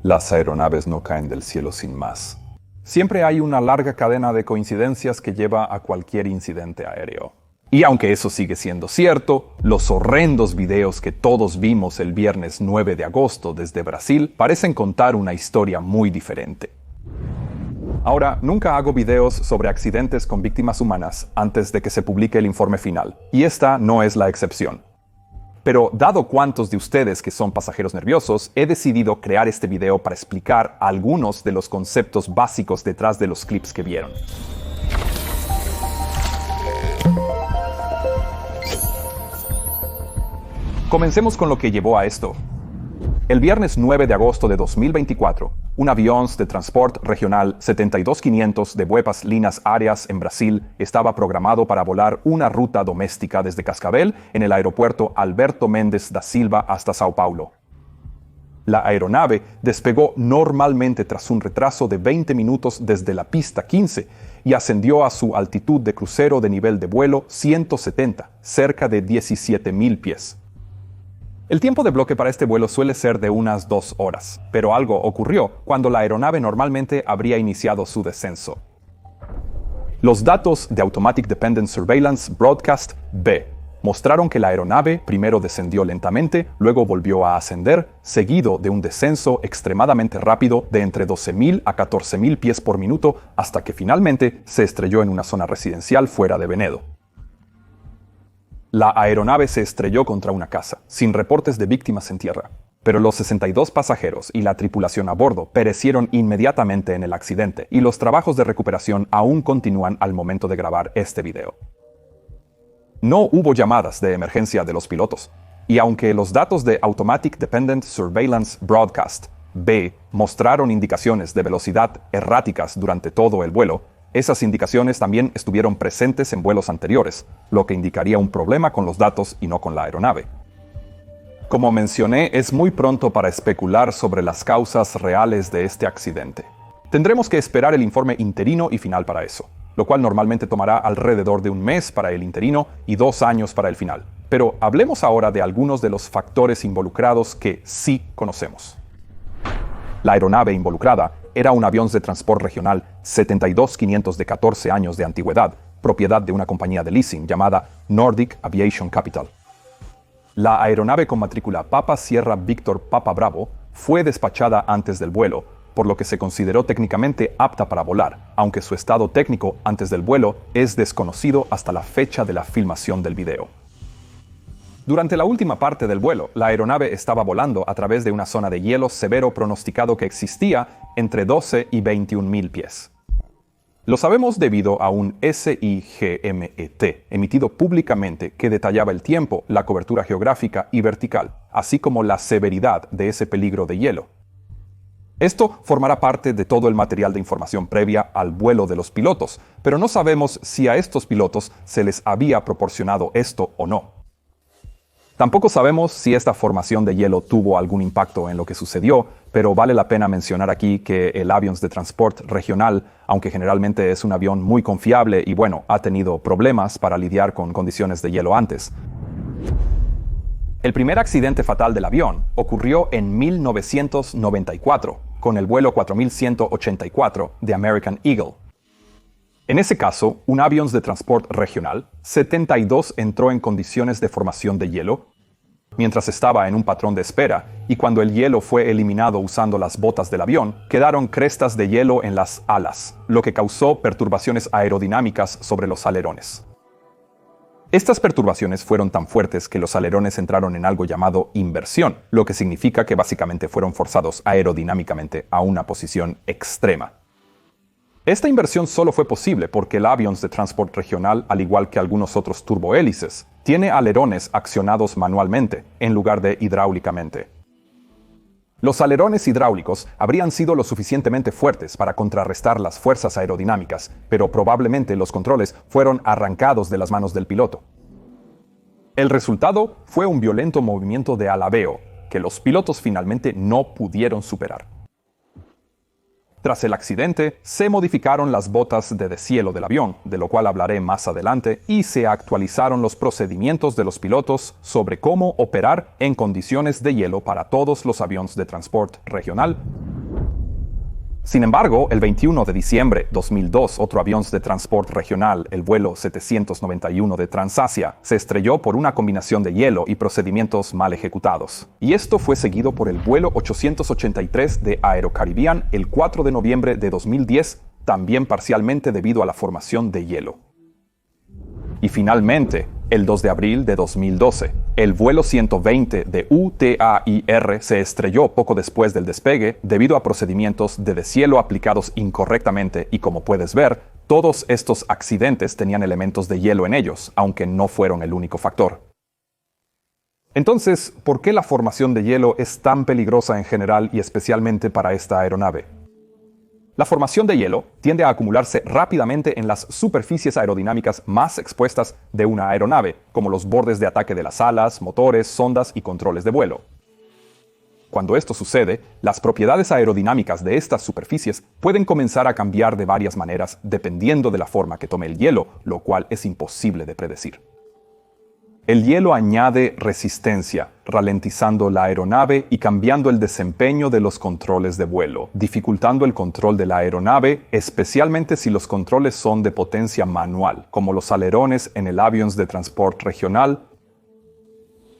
Las aeronaves no caen del cielo sin más. Siempre hay una larga cadena de coincidencias que lleva a cualquier incidente aéreo. Y aunque eso sigue siendo cierto, los horrendos videos que todos vimos el viernes 9 de agosto desde Brasil parecen contar una historia muy diferente. Ahora, nunca hago videos sobre accidentes con víctimas humanas antes de que se publique el informe final, y esta no es la excepción. Pero dado cuántos de ustedes que son pasajeros nerviosos, he decidido crear este video para explicar algunos de los conceptos básicos detrás de los clips que vieron. Comencemos con lo que llevó a esto. El viernes 9 de agosto de 2024, un avión de transporte regional 72500 de Buepas Líneas Aéreas en Brasil estaba programado para volar una ruta doméstica desde Cascavel en el aeropuerto Alberto Mendes da Silva hasta Sao Paulo. La aeronave despegó normalmente tras un retraso de 20 minutos desde la pista 15 y ascendió a su altitud de crucero de nivel de vuelo 170, cerca de 17.000 pies. El tiempo de bloque para este vuelo suele ser de unas 2 horas, pero algo ocurrió cuando la aeronave normalmente habría iniciado su descenso. Los datos de Automatic Dependent Surveillance Broadcast B mostraron que la aeronave primero descendió lentamente, luego volvió a ascender, seguido de un descenso extremadamente rápido de entre 12.000 a 14.000 pies por minuto, hasta que finalmente se estrelló en una zona residencial fuera de Venedo. La aeronave se estrelló contra una casa, sin reportes de víctimas en tierra, pero los 62 pasajeros y la tripulación a bordo perecieron inmediatamente en el accidente y los trabajos de recuperación aún continúan al momento de grabar este video. No hubo llamadas de emergencia de los pilotos, y aunque los datos de Automatic Dependent Surveillance Broadcast B mostraron indicaciones de velocidad erráticas durante todo el vuelo, esas indicaciones también estuvieron presentes en vuelos anteriores, lo que indicaría un problema con los datos y no con la aeronave. Como mencioné, es muy pronto para especular sobre las causas reales de este accidente. Tendremos que esperar el informe interino y final para eso, lo cual normalmente tomará alrededor de un mes para el interino y 2 años para el final. Pero hablemos ahora de algunos de los factores involucrados que sí conocemos. La aeronave involucrada era un avión de transporte regional 72500 de 14 años de antigüedad, propiedad de una compañía de leasing llamada Nordic Aviation Capital. La aeronave con matrícula Papa Sierra Víctor Papa Bravo fue despachada antes del vuelo, por lo que se consideró técnicamente apta para volar, aunque su estado técnico antes del vuelo es desconocido hasta la fecha de la filmación del video. Durante la última parte del vuelo, la aeronave estaba volando a través de una zona de hielo severo pronosticado que existía entre 12 y 21.000 pies. Lo sabemos debido a un SIGMET emitido públicamente que detallaba el tiempo, la cobertura geográfica y vertical, así como la severidad de ese peligro de hielo. Esto formará parte de todo el material de información previa al vuelo de los pilotos, pero no sabemos si a estos pilotos se les había proporcionado esto o no. Tampoco sabemos si esta formación de hielo tuvo algún impacto en lo que sucedió, pero vale la pena mencionar aquí que el avión de transporte regional, aunque generalmente es un avión muy confiable y ha tenido problemas para lidiar con condiciones de hielo antes. El primer accidente fatal del avión ocurrió en 1994, con el vuelo 4184 de American Eagle. En ese caso, un avión de transporte regional 72 entró en condiciones de formación de hielo mientras estaba en un patrón de espera, y cuando el hielo fue eliminado usando las botas del avión, quedaron crestas de hielo en las alas, lo que causó perturbaciones aerodinámicas sobre los alerones. Estas perturbaciones fueron tan fuertes que los alerones entraron en algo llamado inversión, lo que significa que básicamente fueron forzados aerodinámicamente a una posición extrema. Esta inversión solo fue posible porque el avión de transporte regional, al igual que algunos otros turbohélices, tiene alerones accionados manualmente en lugar de hidráulicamente. Los alerones hidráulicos habrían sido lo suficientemente fuertes para contrarrestar las fuerzas aerodinámicas, pero probablemente los controles fueron arrancados de las manos del piloto. El resultado fue un violento movimiento de alabeo que los pilotos finalmente no pudieron superar. Tras el accidente, se modificaron las botas de deshielo del avión, de lo cual hablaré más adelante, y se actualizaron los procedimientos de los pilotos sobre cómo operar en condiciones de hielo para todos los aviones de transporte regional, Sin embargo, el 21 de diciembre de 2002, otro avión de transporte regional, el vuelo 791 de Transasia, se estrelló por una combinación de hielo y procedimientos mal ejecutados. Y esto fue seguido por el vuelo 883 de Aerocaribbean el 4 de noviembre de 2010, también parcialmente debido a la formación de hielo. Y finalmente, el 2 de abril de 2012, el vuelo 120 de UTAIR se estrelló poco después del despegue debido a procedimientos de deshielo aplicados incorrectamente y, como puedes ver, todos estos accidentes tenían elementos de hielo en ellos, aunque no fueron el único factor. Entonces, ¿por qué la formación de hielo es tan peligrosa en general y especialmente para esta aeronave? La formación de hielo tiende a acumularse rápidamente en las superficies aerodinámicas más expuestas de una aeronave, como los bordes de ataque de las alas, motores, sondas y controles de vuelo. Cuando esto sucede, las propiedades aerodinámicas de estas superficies pueden comenzar a cambiar de varias maneras dependiendo de la forma que tome el hielo, lo cual es imposible de predecir. El hielo añade resistencia, ralentizando la aeronave y cambiando el desempeño de los controles de vuelo, dificultando el control de la aeronave, especialmente si los controles son de potencia manual, como los alerones en el avión de transporte regional.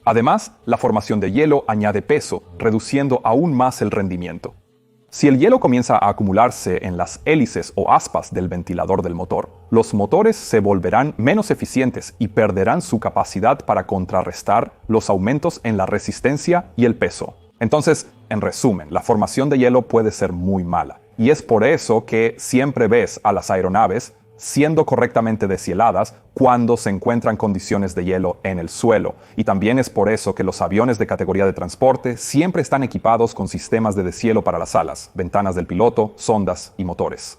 Además, la formación de hielo añade peso, reduciendo aún más el rendimiento. Si el hielo comienza a acumularse en las hélices o aspas del ventilador del motor, los motores se volverán menos eficientes y perderán su capacidad para contrarrestar los aumentos en la resistencia y el peso. Entonces, en resumen, la formación de hielo puede ser muy mala. Y es por eso que siempre ves a las aeronaves siendo correctamente deshieladas cuando se encuentran condiciones de hielo en el suelo. Y también es por eso que los aviones de categoría de transporte siempre están equipados con sistemas de deshielo para las alas, ventanas del piloto, sondas y motores.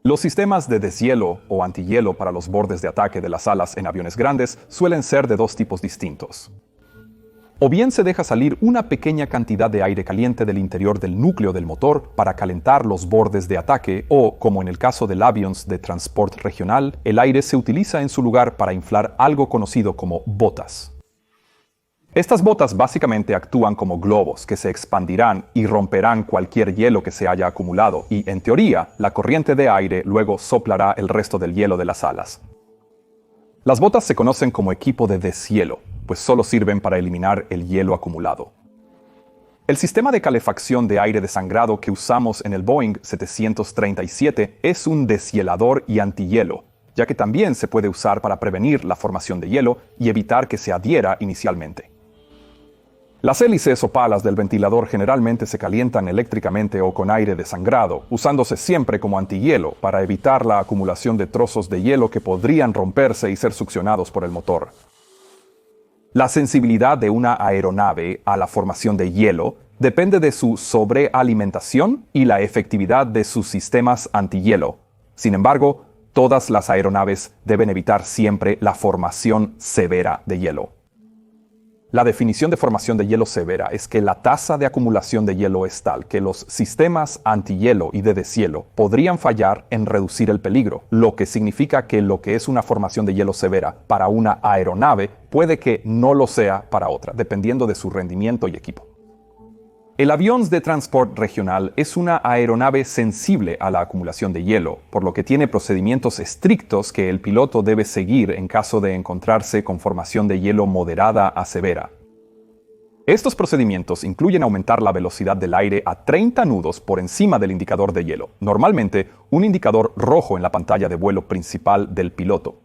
Los sistemas de deshielo o antihielo para los bordes de ataque de las alas en aviones grandes suelen ser de dos tipos distintos. O bien se deja salir una pequeña cantidad de aire caliente del interior del núcleo del motor para calentar los bordes de ataque, o, como en el caso del avión de transporte regional, el aire se utiliza en su lugar para inflar algo conocido como botas. Estas botas básicamente actúan como globos que se expandirán y romperán cualquier hielo que se haya acumulado, y, en teoría, la corriente de aire luego soplará el resto del hielo de las alas. Las botas se conocen como equipo de deshielo, pues solo sirven para eliminar el hielo acumulado. El sistema de calefacción de aire desangrado que usamos en el Boeing 737 es un deshielador y antihielo, ya que también se puede usar para prevenir la formación de hielo y evitar que se adhiera inicialmente. Las hélices o palas del ventilador generalmente se calientan eléctricamente o con aire desangrado, usándose siempre como antihielo para evitar la acumulación de trozos de hielo que podrían romperse y ser succionados por el motor. La sensibilidad de una aeronave a la formación de hielo depende de su sobrealimentación y la efectividad de sus sistemas antihielo. Sin embargo, todas las aeronaves deben evitar siempre la formación severa de hielo. La definición de formación de hielo severa es que la tasa de acumulación de hielo es tal que los sistemas antihielo y de deshielo podrían fallar en reducir el peligro, lo que significa que lo que es una formación de hielo severa para una aeronave puede que no lo sea para otra, dependiendo de su rendimiento y equipo. El avión de transporte regional es una aeronave sensible a la acumulación de hielo, por lo que tiene procedimientos estrictos que el piloto debe seguir en caso de encontrarse con formación de hielo moderada a severa. Estos procedimientos incluyen aumentar la velocidad del aire a 30 nudos por encima del indicador de hielo, normalmente un indicador rojo en la pantalla de vuelo principal del piloto.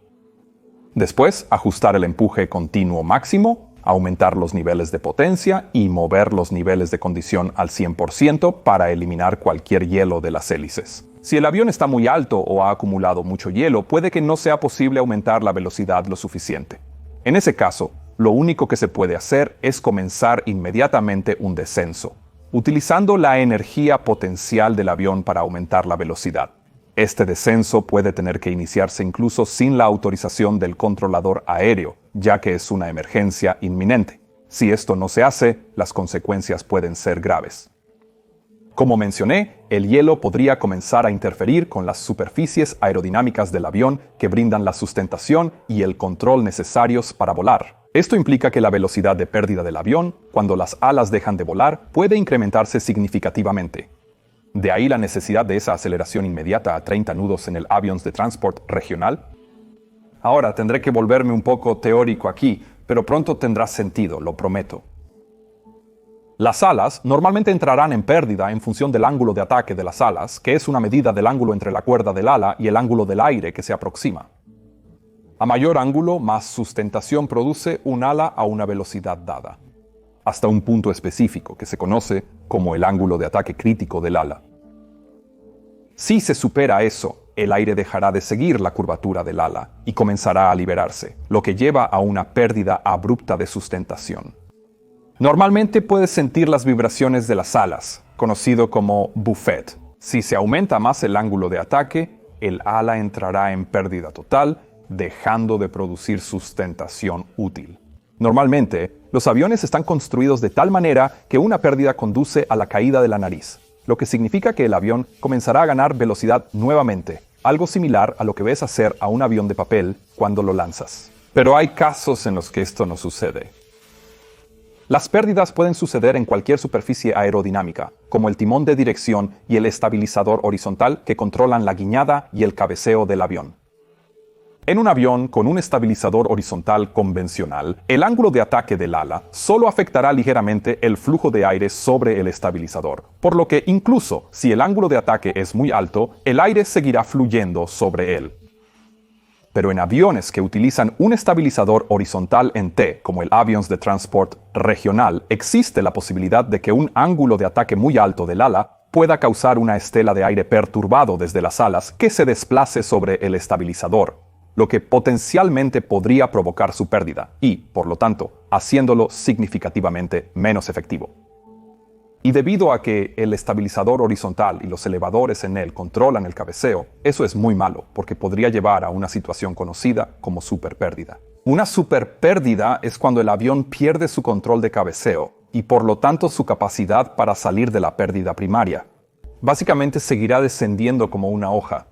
Después, ajustar el empuje continuo máximo, aumentar los niveles de potencia y mover los niveles de condición al 100% para eliminar cualquier hielo de las hélices. Si el avión está muy alto o ha acumulado mucho hielo, puede que no sea posible aumentar la velocidad lo suficiente. En ese caso, lo único que se puede hacer es comenzar inmediatamente un descenso, utilizando la energía potencial del avión para aumentar la velocidad. Este descenso puede tener que iniciarse incluso sin la autorización del controlador aéreo, ya que es una emergencia inminente. Si esto no se hace, las consecuencias pueden ser graves. Como mencioné, el hielo podría comenzar a interferir con las superficies aerodinámicas del avión que brindan la sustentación y el control necesarios para volar. Esto implica que la velocidad de pérdida del avión, cuando las alas dejan de volar, puede incrementarse significativamente. De ahí la necesidad de esa aceleración inmediata a 30 nudos en el Avions de Transport regional. Ahora tendré que volverme un poco teórico aquí, pero pronto tendrá sentido, lo prometo. Las alas normalmente entrarán en pérdida en función del ángulo de ataque de las alas, que es una medida del ángulo entre la cuerda del ala y el ángulo del aire que se aproxima. A mayor ángulo, más sustentación produce un ala a una velocidad dada, hasta un punto específico que se conoce como el ángulo de ataque crítico del ala. Si se supera eso, el aire dejará de seguir la curvatura del ala y comenzará a liberarse, lo que lleva a una pérdida abrupta de sustentación. Normalmente puedes sentir las vibraciones de las alas, conocido como buffet. Si se aumenta más el ángulo de ataque, el ala entrará en pérdida total, dejando de producir sustentación útil. Normalmente, los aviones están construidos de tal manera que una pérdida conduce a la caída de la nariz, lo que significa que el avión comenzará a ganar velocidad nuevamente, algo similar a lo que ves hacer a un avión de papel cuando lo lanzas. Pero hay casos en los que esto no sucede. Las pérdidas pueden suceder en cualquier superficie aerodinámica, como el timón de dirección y el estabilizador horizontal que controlan la guiñada y el cabeceo del avión. En un avión con un estabilizador horizontal convencional, el ángulo de ataque del ala solo afectará ligeramente el flujo de aire sobre el estabilizador, por lo que incluso si el ángulo de ataque es muy alto, el aire seguirá fluyendo sobre él. Pero en aviones que utilizan un estabilizador horizontal en T, como el Avions de Transport regional, existe la posibilidad de que un ángulo de ataque muy alto del ala pueda causar una estela de aire perturbado desde las alas que se desplace sobre el estabilizador, lo que potencialmente podría provocar su pérdida y, por lo tanto, haciéndolo significativamente menos efectivo. Y debido a que el estabilizador horizontal y los elevadores en él controlan el cabeceo, eso es muy malo, porque podría llevar a una situación conocida como superpérdida. Una superpérdida es cuando el avión pierde su control de cabeceo y por lo tanto su capacidad para salir de la pérdida primaria. Básicamente seguirá descendiendo como una hoja.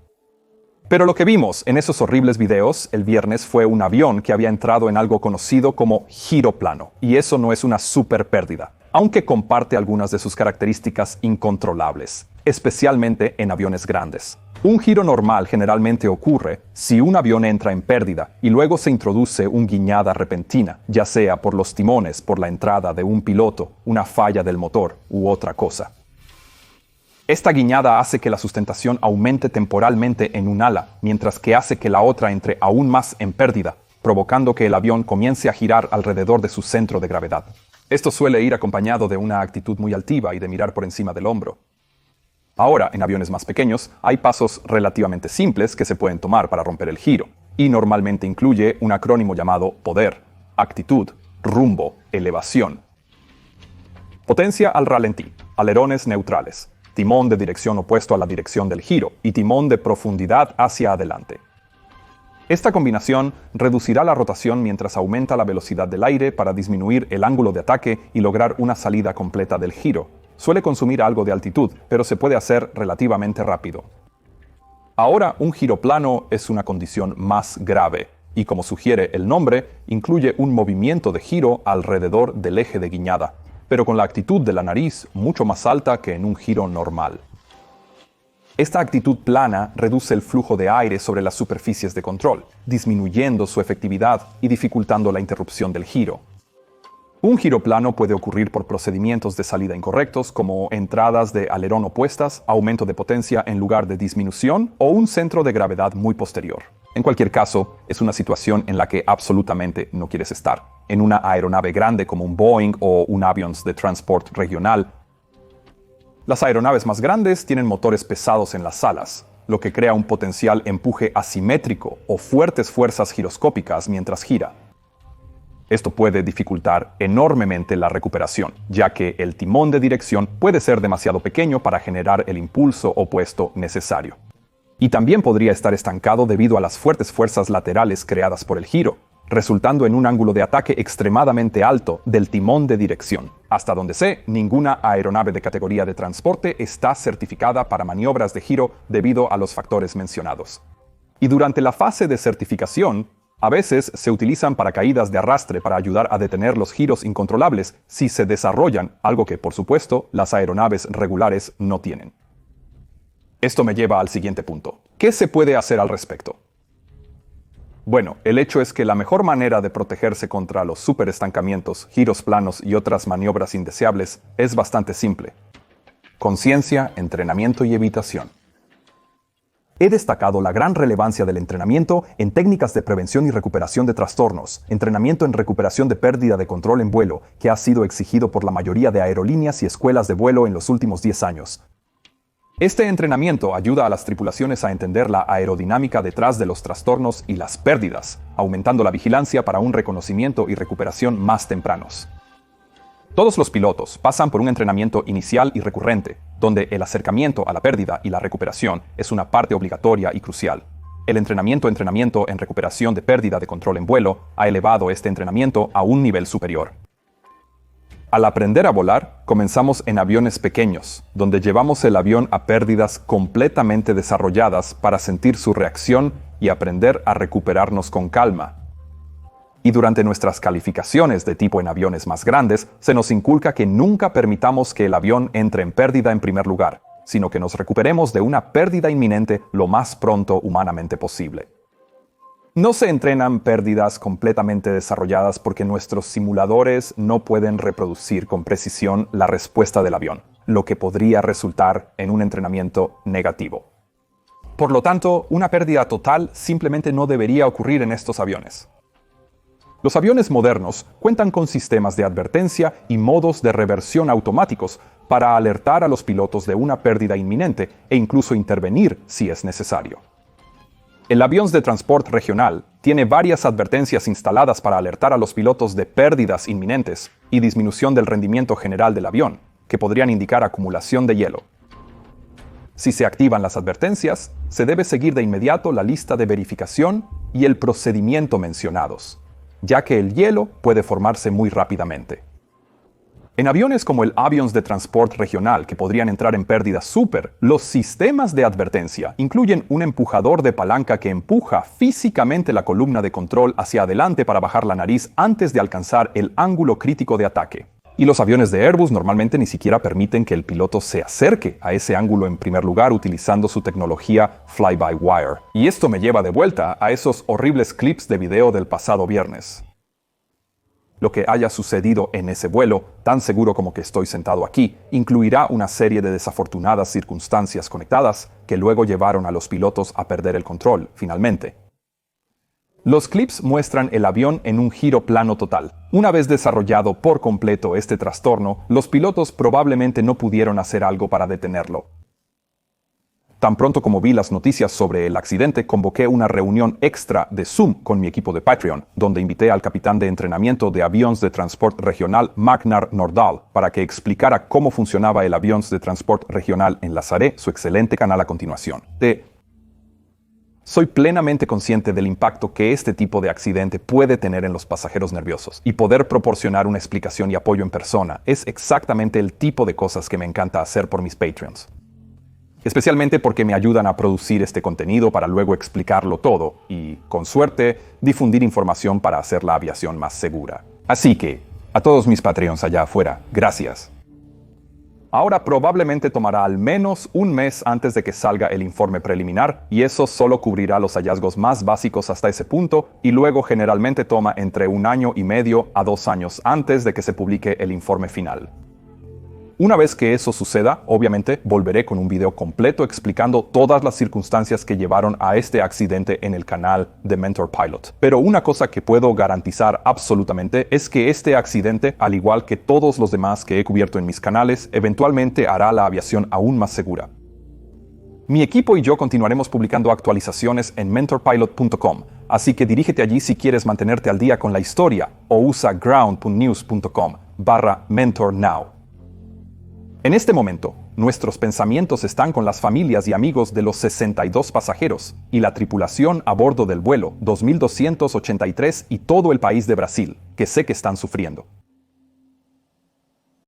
Pero lo que vimos en esos horribles videos el viernes fue un avión que había entrado en algo conocido como giro plano, y eso no es una superpérdida, aunque comparte algunas de sus características incontrolables, especialmente en aviones grandes. Un giro normal generalmente ocurre si un avión entra en pérdida y luego se introduce una guiñada repentina, ya sea por los timones, por la entrada de un piloto, una falla del motor u otra cosa. Esta guiñada hace que la sustentación aumente temporalmente en un ala, mientras que hace que la otra entre aún más en pérdida, provocando que el avión comience a girar alrededor de su centro de gravedad. Esto suele ir acompañado de una actitud muy altiva y de mirar por encima del hombro. Ahora, en aviones más pequeños, hay pasos relativamente simples que se pueden tomar para romper el giro, y normalmente incluye un acrónimo llamado poder, actitud, rumbo, elevación. Potencia al ralentí, alerones neutrales, timón de dirección opuesto a la dirección del giro y timón de profundidad hacia adelante. Esta combinación reducirá la rotación mientras aumenta la velocidad del aire para disminuir el ángulo de ataque y lograr una salida completa del giro. Suele consumir algo de altitud, pero se puede hacer relativamente rápido. Ahora, un giro plano es una condición más grave, y como sugiere el nombre, incluye un movimiento de giro alrededor del eje de guiñada, pero con la actitud de la nariz mucho más alta que en un giro normal. Esta actitud plana reduce el flujo de aire sobre las superficies de control, disminuyendo su efectividad y dificultando la interrupción del giro. Un giro plano puede ocurrir por procedimientos de salida incorrectos como entradas de alerón opuestas, aumento de potencia en lugar de disminución o un centro de gravedad muy posterior. En cualquier caso, es una situación en la que absolutamente no quieres estar. En una aeronave grande como un Boeing o un Avions de Transport regional, las aeronaves más grandes tienen motores pesados en las alas, lo que crea un potencial empuje asimétrico o fuertes fuerzas giroscópicas mientras gira. Esto puede dificultar enormemente la recuperación, ya que el timón de dirección puede ser demasiado pequeño para generar el impulso opuesto necesario. Y también podría estar estancado debido a las fuertes fuerzas laterales creadas por el giro, resultando en un ángulo de ataque extremadamente alto del timón de dirección. Hasta donde sé, ninguna aeronave de categoría de transporte está certificada para maniobras de giro debido a los factores mencionados. Y durante la fase de certificación, a veces se utilizan paracaídas de arrastre para ayudar a detener los giros incontrolables si se desarrollan, algo que, por supuesto, las aeronaves regulares no tienen. Esto me lleva al siguiente punto. ¿Qué se puede hacer al respecto? Bueno, el hecho es que la mejor manera de protegerse contra los superestancamientos, giros planos y otras maniobras indeseables es bastante simple. Conciencia, entrenamiento y evitación. He destacado la gran relevancia del entrenamiento en técnicas de prevención y recuperación de trastornos, entrenamiento en recuperación de pérdida de control en vuelo, que ha sido exigido por la mayoría de aerolíneas y escuelas de vuelo en los últimos 10 años. Este entrenamiento ayuda a las tripulaciones a entender la aerodinámica detrás de los trastornos y las pérdidas, aumentando la vigilancia para un reconocimiento y recuperación más tempranos. Todos los pilotos pasan por un entrenamiento inicial y recurrente, donde el acercamiento a la pérdida y la recuperación es una parte obligatoria y crucial. El entrenamiento en recuperación de pérdida de control en vuelo ha elevado este entrenamiento a un nivel superior. Al aprender a volar, comenzamos en aviones pequeños, donde llevamos el avión a pérdidas completamente desarrolladas para sentir su reacción y aprender a recuperarnos con calma. Y durante nuestras calificaciones de tipo en aviones más grandes, se nos inculca que nunca permitamos que el avión entre en pérdida en primer lugar, sino que nos recuperemos de una pérdida inminente lo más pronto humanamente posible. No se entrenan pérdidas completamente desarrolladas porque nuestros simuladores no pueden reproducir con precisión la respuesta del avión, lo que podría resultar en un entrenamiento negativo. Por lo tanto, una pérdida total simplemente no debería ocurrir en estos aviones. Los aviones modernos cuentan con sistemas de advertencia y modos de reversión automáticos para alertar a los pilotos de una pérdida inminente e incluso intervenir si es necesario. El avión de transporte regional tiene varias advertencias instaladas para alertar a los pilotos de pérdidas inminentes y disminución del rendimiento general del avión, que podrían indicar acumulación de hielo. Si se activan las advertencias, se debe seguir de inmediato la lista de verificación y el procedimiento mencionados, ya que el hielo puede formarse muy rápidamente. En aviones como el avión de transporte regional que podrían entrar en pérdida súper, los sistemas de advertencia incluyen un empujador de palanca que empuja físicamente la columna de control hacia adelante para bajar la nariz antes de alcanzar el ángulo crítico de ataque. Y los aviones de Airbus normalmente ni siquiera permiten que el piloto se acerque a ese ángulo en primer lugar utilizando su tecnología fly-by-wire. Y esto me lleva de vuelta a esos horribles clips de video del pasado viernes. Lo que haya sucedido en ese vuelo, tan seguro como que estoy sentado aquí, incluirá una serie de desafortunadas circunstancias conectadas que luego llevaron a los pilotos a perder el control, finalmente. Los clips muestran el avión en un giro plano total. Una vez desarrollado por completo este trastorno, los pilotos probablemente no pudieron hacer algo para detenerlo. Tan pronto como vi las noticias sobre el accidente, convoqué una reunión extra de Zoom con mi equipo de Patreon, donde invité al capitán de entrenamiento de aviones de transporte regional Magnar Nordahl para que explicara cómo funcionaba el avión de transporte regional. Enlazaré su excelente canal a continuación. Soy plenamente consciente del impacto que este tipo de accidente puede tener en los pasajeros nerviosos, y poder proporcionar una explicación y apoyo en persona es exactamente el tipo de cosas que me encanta hacer por mis Patreons. Especialmente porque me ayudan a producir este contenido para luego explicarlo todo y, con suerte, difundir información para hacer la aviación más segura. Así que, a todos mis Patreons allá afuera, gracias. Ahora probablemente tomará al menos un mes antes de que salga el informe preliminar, y eso solo cubrirá los hallazgos más básicos hasta ese punto, y luego generalmente toma entre 1 año y medio a 2 años antes de que se publique el informe final. Una vez que eso suceda, obviamente, volveré con un video completo explicando todas las circunstancias que llevaron a este accidente en el canal de Mentor Pilot. Pero una cosa que puedo garantizar absolutamente es que este accidente, al igual que todos los demás que he cubierto en mis canales, eventualmente hará la aviación aún más segura. Mi equipo y yo continuaremos publicando actualizaciones en mentorpilot.com, así que dirígete allí si quieres mantenerte al día con la historia o usa ground.news.com/mentornow. En este momento, nuestros pensamientos están con las familias y amigos de los 62 pasajeros y la tripulación a bordo del vuelo 2283 y todo el país de Brasil, que sé que están sufriendo.